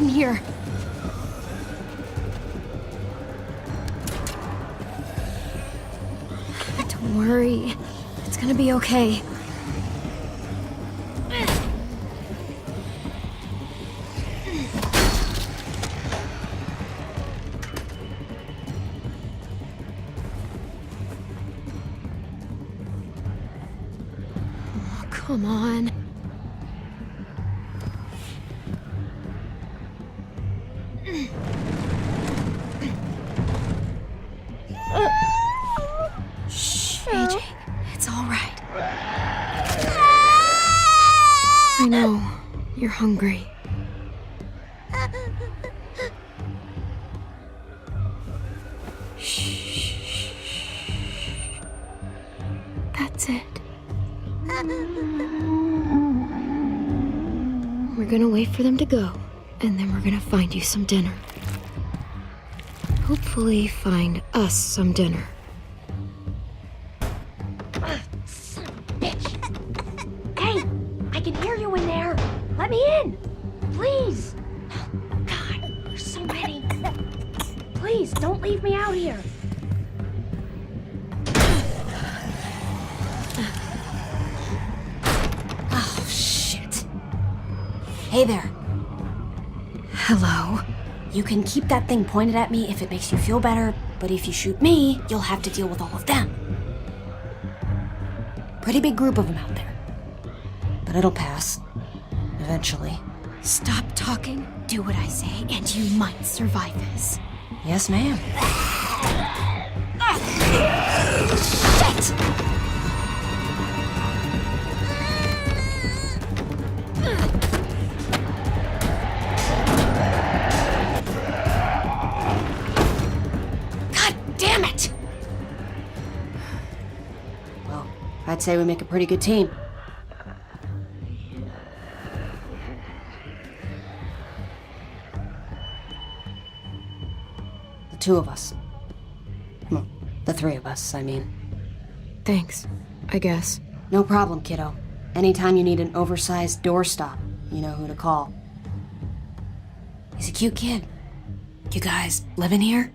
hide in here. Don't worry. It's gonna be okay. Oh, come on. Shh, AJ. It's all right. I know. You're hungry. Shh. That's it. We're gonna wait for them to go, and then we're gonna find you some dinner. Hopefully find us some dinner. Son of a bitch! Hey! I can hear you in there! Let me in! Please! God, there's so many! Please, don't leave me out here! Oh, shit. Hey there. Hello. You can keep that thing pointed at me if it makes you feel better, but if you shoot me, you'll have to deal with all of them. Pretty big group of them out there. But it'll pass. Eventually. Stop talking, do what I say, and you might survive this. Yes, ma'am. Shit! God damn it! Well, I'd say we make a pretty good team. The two of us. Well, the three of us, I mean. Thanks, I guess. No problem, kiddo. Anytime you need an oversized doorstop, you know who to call. He's a cute kid. You guys living here?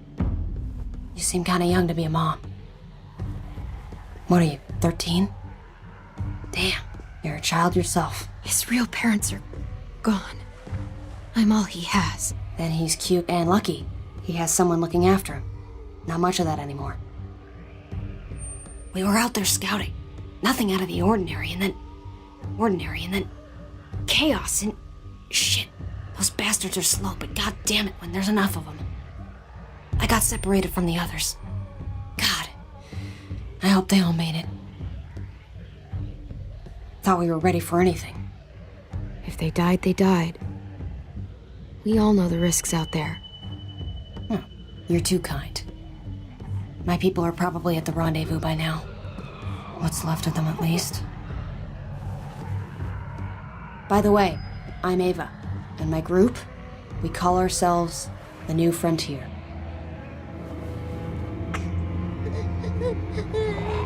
You seem kinda young to be a mom. What are you, 13? Damn, you're a child yourself. His real parents are gone. I'm all he has. Then he's cute and lucky. He has someone looking after him. Not much of that anymore. We were out there scouting. Nothing out of the ordinary, and then chaos, and shit. Those bastards are slow, but god damn it when there's enough of them. I got separated from the others. God, I hope they all made it. Thought we were ready for anything. If they died, they died. We all know the risks out there. Oh, you're too kind. My people are probably at the rendezvous by now. What's left of them, at least. By the way, I'm Ava, and my group, we call ourselves the New Frontier.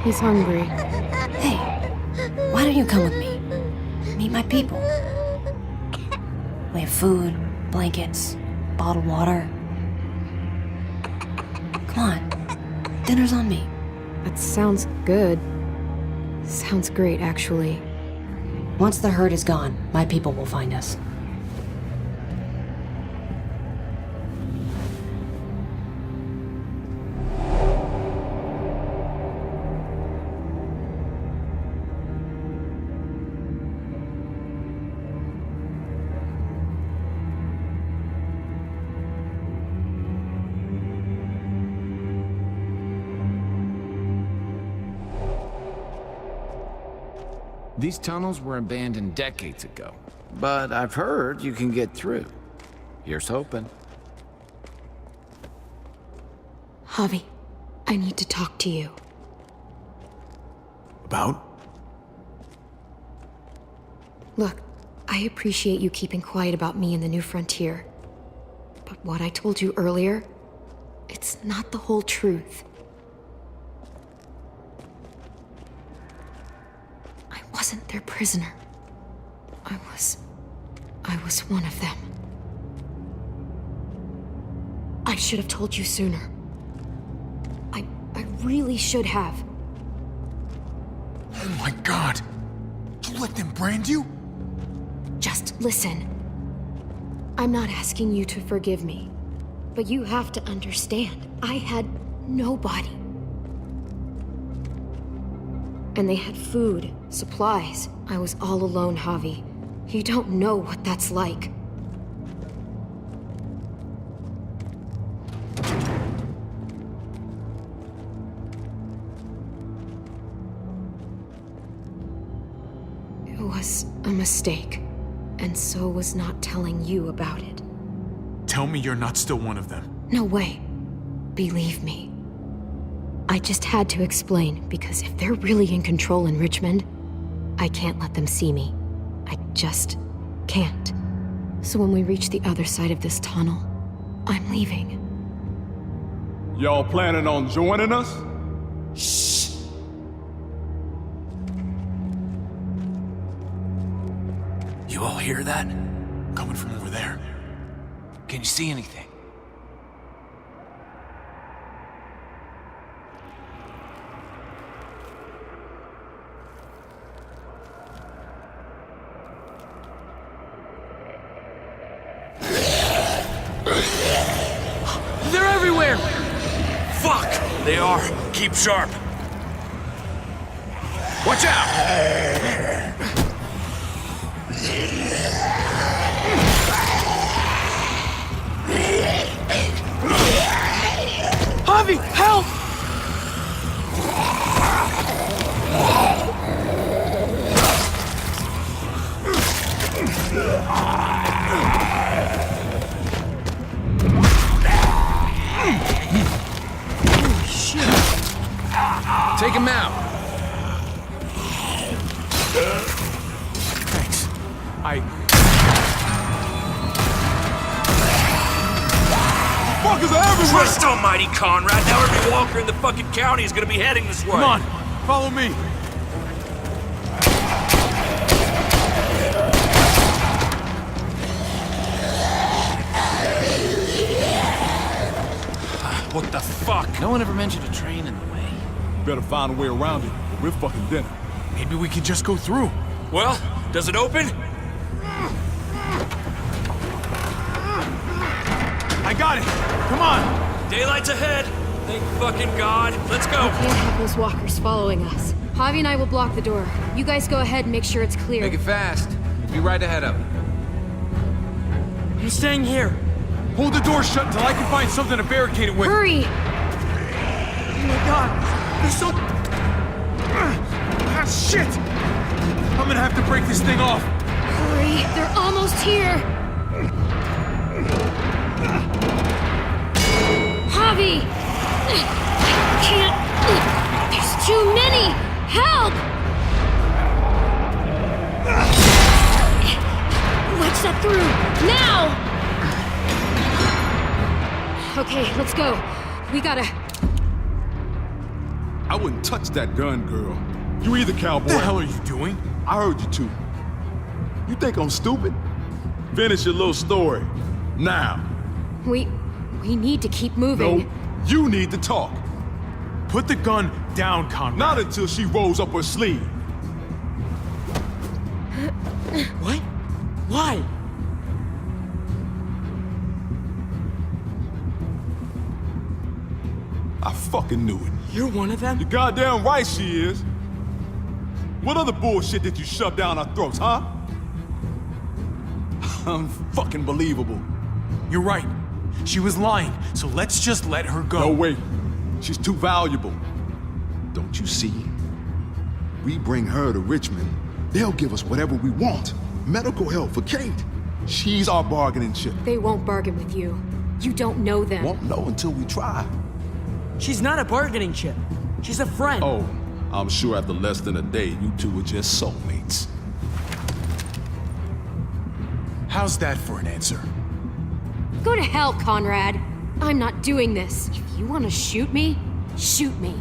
He's hungry. Hey, why don't you come with me? Meet my people. We have food, blankets, bottled water. Come on, dinner's on me. That sounds good. Sounds great, actually. Once the herd is gone, my people will find us. These tunnels were abandoned decades ago, but I've heard you can get through. Here's hoping. Javi, I need to talk to you. About? Look, I appreciate you keeping quiet about me and the New Frontier. But what I told you earlier, it's not the whole truth. I wasn't their prisoner. I was one of them. should have told you sooner. I really should have. Oh my God! You let them brand you? Just listen. I'm not asking you to forgive me, but you have to understand, I had nobody. And they had food, supplies. I was all alone, Javi. You don't know what that's like. It was a mistake, and so was not telling you about it. Tell me you're not still one of them. No way. Believe me. I just had to explain, because if they're really in control in Richmond, I can't let them see me. I just can't. So when we reach the other side of this tunnel, I'm leaving. Y'all planning on joining us? Shh! You all hear that? Coming from over there. Can you see anything? They're everywhere! Fuck! They are. Keep sharp. Watch out! Javi, help! Holy shit! Take him out. Thanks. Fuckers are everywhere! Christ almighty, Conrad! Now every walker in the fucking county is gonna be heading this way! Come on, follow me. What the fuck? No one ever mentioned a train in the way. Better find a way around it. We're fucking dinner. Maybe we can just go through. Well, does it open? I got it. Come on. Daylight's ahead! Thank fucking God. Let's go! I can't have those walkers following us. Javi and I will block the door. You guys go ahead and make sure it's clear. Make it fast. We'll be right ahead of him. I'm staying here. Hold the door shut until I can find something to barricade it with. Hurry! Oh my God. There's so... Ah, shit! I'm gonna have to break this thing off. Hurry! They're almost here! Javi! I can't... There's too many! Help! Wedge that through! Now! Okay, let's go. We gotta... I wouldn't touch that gun, girl. You either, cowboy. What the hell are you doing? I heard you too. You think I'm stupid? Finish your little story. Now. We need to keep moving. No, you need to talk. Put the gun down, Conrad. Not until she rolls up her sleeve. What? Why? I fucking knew it. You're one of them? You're goddamn right she is. What other bullshit did you shove down our throats, huh? Fucking believable. You're right. She was lying, so let's just let her go. No, wait. She's too valuable. Don't you see? We bring her to Richmond, they'll give us whatever we want. Medical help for Kate. She's our bargaining chip. They won't bargain with you. You don't know them. Won't know until we try. She's not a bargaining chip. She's a friend. Oh, I'm sure after less than a day, you two were just soulmates. How's that for an answer? Go to hell, Conrad. I'm not doing this. If you want to shoot me, shoot me.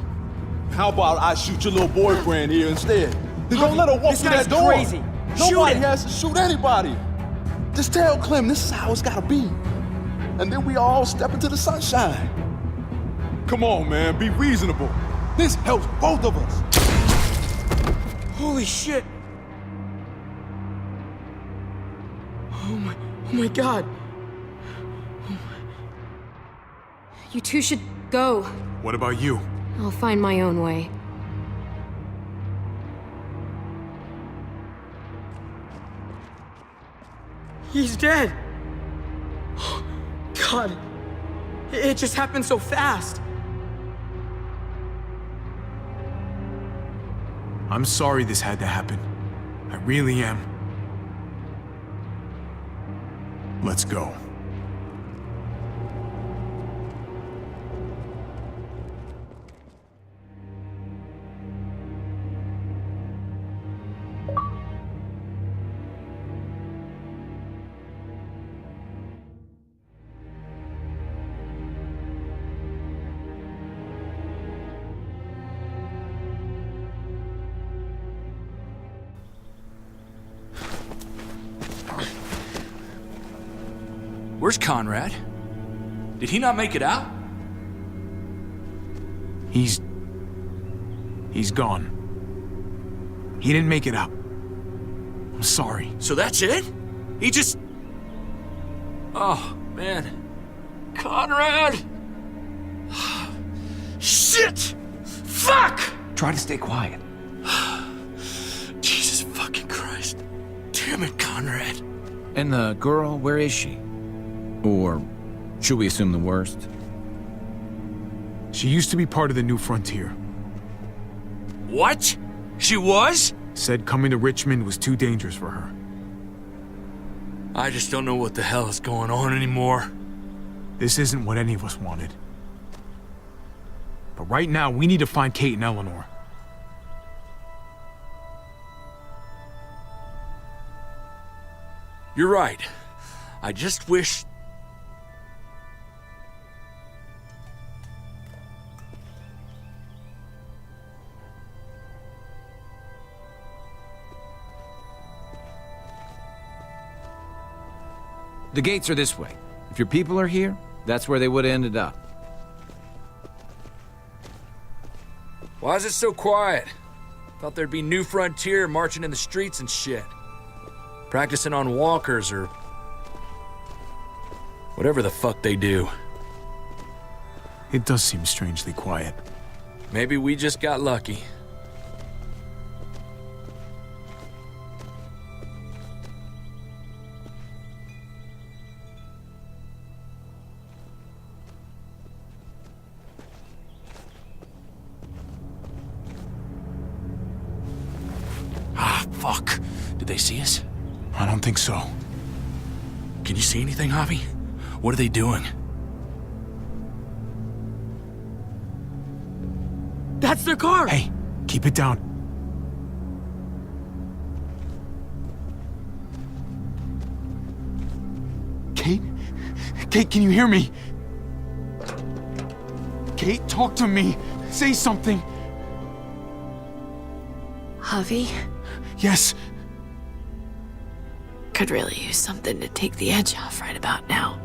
How about I shoot your little boyfriend here instead? Then don't let her walk this through guy's that door. crazy. Shoot Nobody him. has to shoot anybody. Just tell Clem this is how it's gotta be. and then we all step into the sunshine. Come on, man, be reasonable. This helps both of us. Holy shit! Oh my god! You two should go. What about you? I'll find my own way. He's dead! God, it just happened so fast. I'm sorry this had to happen. I really am. Let's go. Where's Conrad? Did he not make it out? He's gone. He didn't make it out. I'm sorry. So that's it? He just... Oh, man. Conrad! Shit! Fuck! Try to stay quiet. Jesus fucking Christ. Damn it, Conrad. And the girl, where is she? Or should we assume the worst? She used to be part of the New Frontier. What? She was? Said coming to Richmond was too dangerous for her. I just don't know what the hell is going on anymore. This isn't what any of us wanted. But right now, we need to find Kate and Eleanor. You're right. I just wish... The gates are this way. If your people are here, that's where they would have ended up. Why is it so quiet? Thought there'd be New Frontier marching in the streets and shit. Practicing on walkers or... whatever the fuck they do. It does seem strangely quiet. Maybe we just got lucky. Fuck. Did they see us? I don't think so. Can you see anything, Javi? What are they doing? That's their car! Hey, keep it down. Kate? Kate, can you hear me? Kate, talk to me. Say something. Javi? Yes. Could really use something to take the edge off right about now.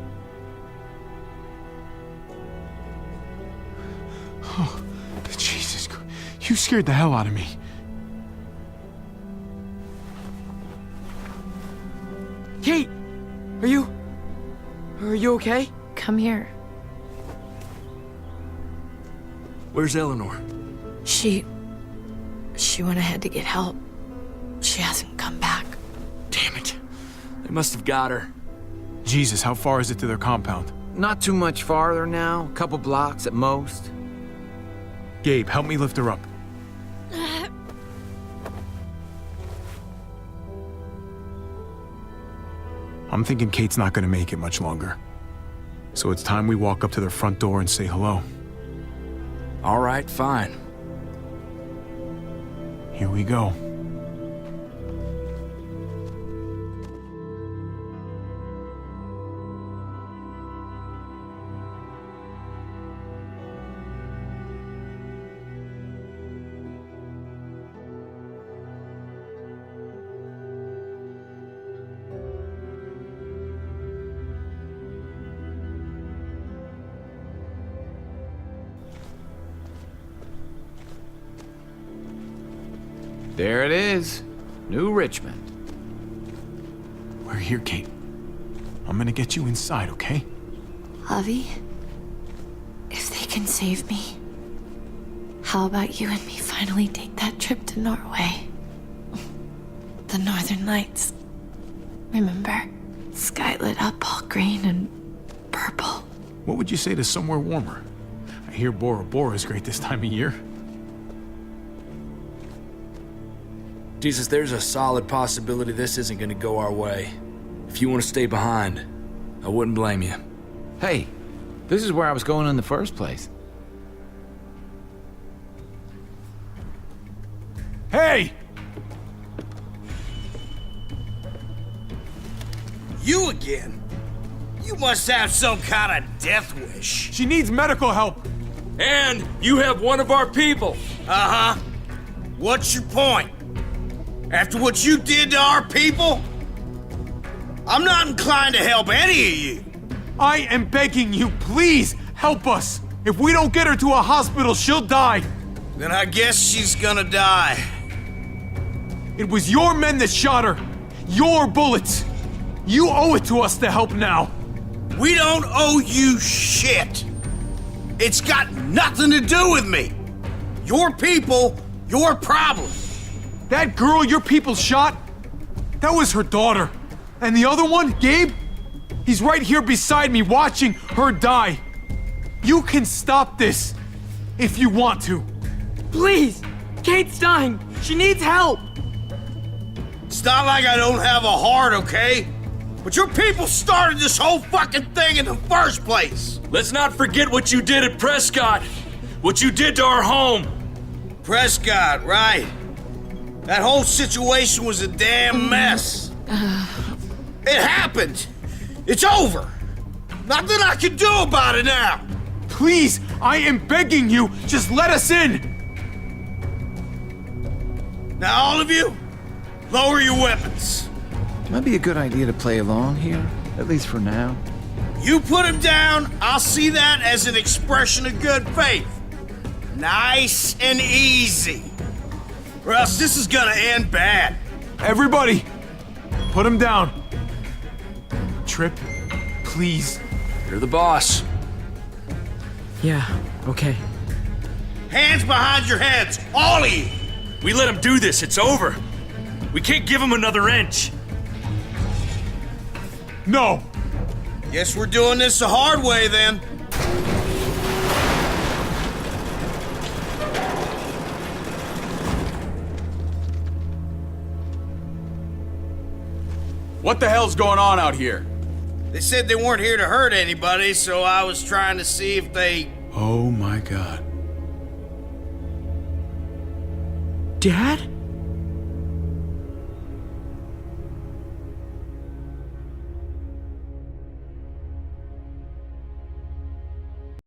Oh, Jesus Christ. You scared the hell out of me. Kate! Are you okay? Come here. Where's Eleanor? She went ahead to get help. She hasn't come back. Damn it. They must have got her. Jesus, how far is it to their compound? Not too much farther now, a couple blocks at most. Gabe, help me lift her up. I'm thinking Kate's not gonna make it much longer. So it's time we walk up to their front door and say hello. All right, fine. Here we go. There it is. New Richmond. We're here, Kate. I'm gonna get you inside, okay? Avi, if they can save me, how about you and me finally take that trip to Norway? The Northern Lights. Remember? Sky lit up all green and purple. What would you say to somewhere warmer? I hear Bora Bora is great this time of year. Jesus, there's a solid possibility this isn't gonna go our way. If you want to stay behind, I wouldn't blame you. Hey, this is where I was going in the first place. Hey! You again? You must have some kind of death wish. She needs medical help! And you have one of our people. Uh-huh. What's your point? After what you did to our people? I'm not inclined to help any of you. I am begging you, please help us! If we don't get her to a hospital, she'll die! Then I guess she's gonna die. It was your men that shot her! Your bullets! You owe it to us to help now! We don't owe you shit. It's got nothing to do with me. Your people, your problem. That girl your people shot? That was her daughter. And the other one, Gabe? He's right here beside me watching her die. You can stop this if you want to. Please! Kate's dying! She needs help! It's not like I don't have a heart, okay? But your people started this whole fucking thing in the first place. Let's not forget what you did at Prescott. What you did to our home. Prescott, right. That whole situation was a damn mess. It happened. It's over. Nothing I can do about it now. Please, I am begging you, just let us in. Now, all of you, lower your weapons. Might be a good idea to play along here, at least for now. You put him down, I'll see that as an expression of good faith. Nice and easy. Or else this is gonna end bad. Everybody, put him down. Trip, please. You're the boss. Yeah, okay. Hands behind your heads, all of you. We let him do this, it's over. We can't give him another inch. No. Guess we're doing this the hard way then. What the hell's going on out here? They said they weren't here to hurt anybody, so I was trying to see if they... Oh my God. Dad?